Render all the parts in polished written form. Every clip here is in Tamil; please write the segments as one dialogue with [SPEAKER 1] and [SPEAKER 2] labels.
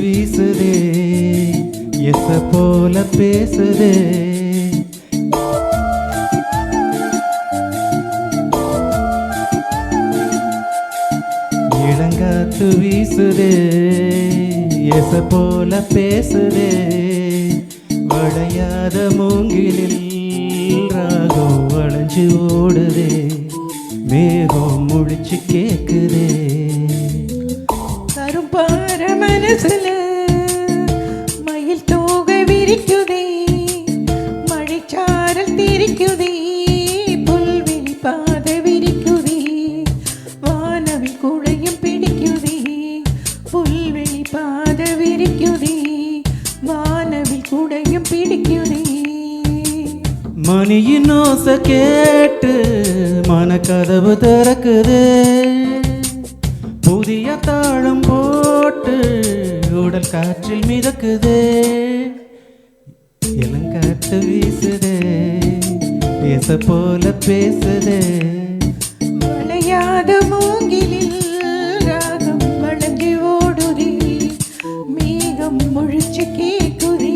[SPEAKER 1] வீசுதே எச போல பேசுதே இளங்காத்து வீசுதே எச போல பேசுதே வளையாத மூங்கிலில் ராகம் வளைஞ்சு ஓடுதே மேகம் முழிச்சு கேக்குதே
[SPEAKER 2] கரும்பார மனசுல மயில் தோகை விரிக்குதே மழைச்சாரல் திரிக்குதே புல்வெளி பாத விரிக்குதே வானவில் குழையும் பிடிக்குதே புல்வெளி பாத விரிக்குதே வானவில் குடையும் பிடிக்குதே
[SPEAKER 1] மணியின் ஓசை கேட்டு மனக்கதவு திறக்குது புதிய தாளம் போட்டு உடல் காற்றில் மிதக்குது இளங்காத்து வீசுதே பேச போல பேசுதே
[SPEAKER 2] வளையாத மூங்கிலில் ராகம் வளைஞ்சு ஓடுதே மேகம் முழிச்சு கேக்குதே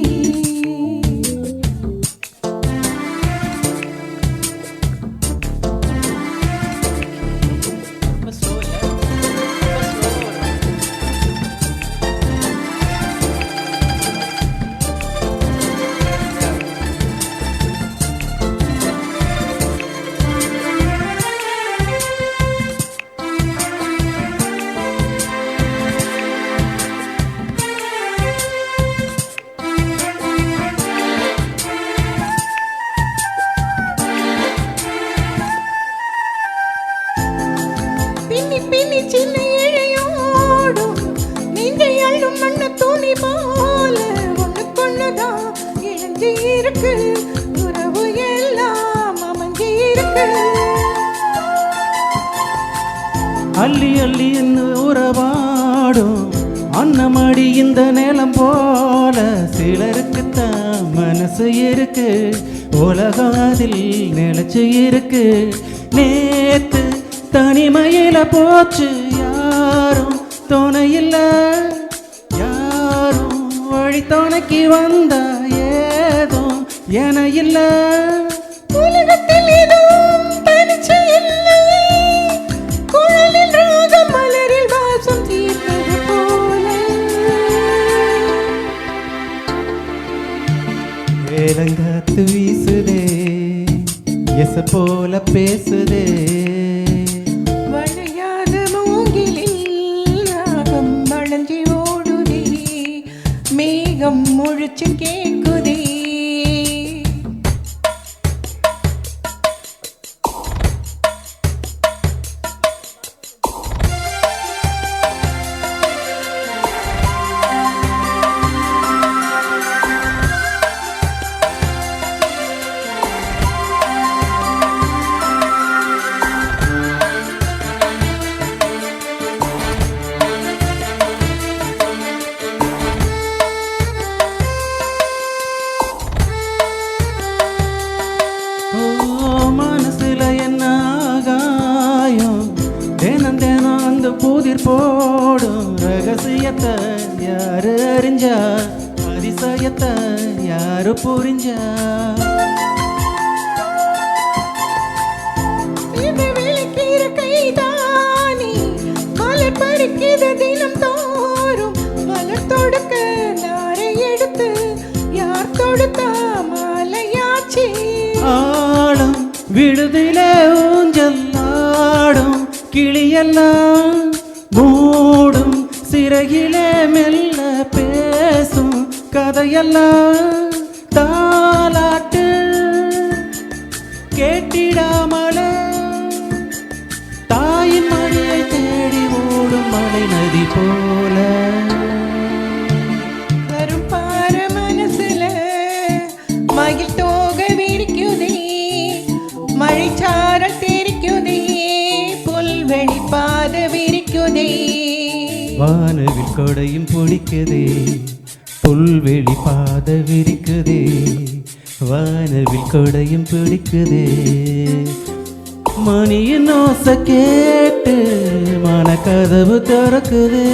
[SPEAKER 2] பின்னி சின்ன இழையோடும் நெஞ்சை அள்ளும் மண்ண துணி போல ஒண்ணுக்கொண்ணுதான் இழஞ்சி இருக்கு உறவு எல்லாம் அமைஞ்சி இருக்கு
[SPEAKER 1] அள்ளி அள்ளி என்ன உறவாடும் அன்னமடி இந்த நிலம் போல சிலருக்குத்தான் மனசு இருக்கு உலகாதில் நிலைச்சு இருக்கு நேத்து தனிமையில போச்சு யாரும் துணையில்ல யாரும் வழி துணைக்கு வந்தா ஏதோ என இல்ல
[SPEAKER 2] உலகத்தில் எதுவும் தனிச்சு இல்லை குழலில் ராகம் மலரில் வாசம் தீர்ப்பது போல
[SPEAKER 1] ஏலங்காத்து வீசுதே எச போல பேசுதே
[SPEAKER 2] வளையாத மூங்கிலில் ராகம் வளைஞ்சி ஓடுதே மேகம் முழிச்சு கேக்குதே
[SPEAKER 1] மனசுல என்ன ஆகாயம் தினம் தினம் அந்த புதிர் போடும் ரகசியத்தை யாரு அறிஞ்சா அதிசயத்தை யாரு புரிஞ்சா
[SPEAKER 2] இது விளக்கிற கைதானே மலர் பறிக்கிற தினம் தோறும் மலர் தொடுக்க நாரை எடுத்து யார் தொடுத்தா மாலையாச்சி
[SPEAKER 1] ஆடும் விடுதிலே ஊஞ்சல் ஆடும் கிளியெல்லாம் மூடும் சிறகிலே மெல்ல பேசும் கதையெல்லாம் தாலாட்டு கேட்டிடாமலே தாயின் மடியை தேடி ஓடும் மலை நதி போல
[SPEAKER 2] கரும்பார மனசுல மயில் தோகை விரிக்குதே மழைச்சாரல் தெரிக்குதே புல்வெளி பாத விரிக்குதே
[SPEAKER 1] வானவில் கொடையும் பிடிக்குதே புல்வெளி பாத விரிக்குதே வானவில் கொடையும் பிடிக்குதே மணியின் ஓசை கேட்டு மனக்கதவு திறக்குதே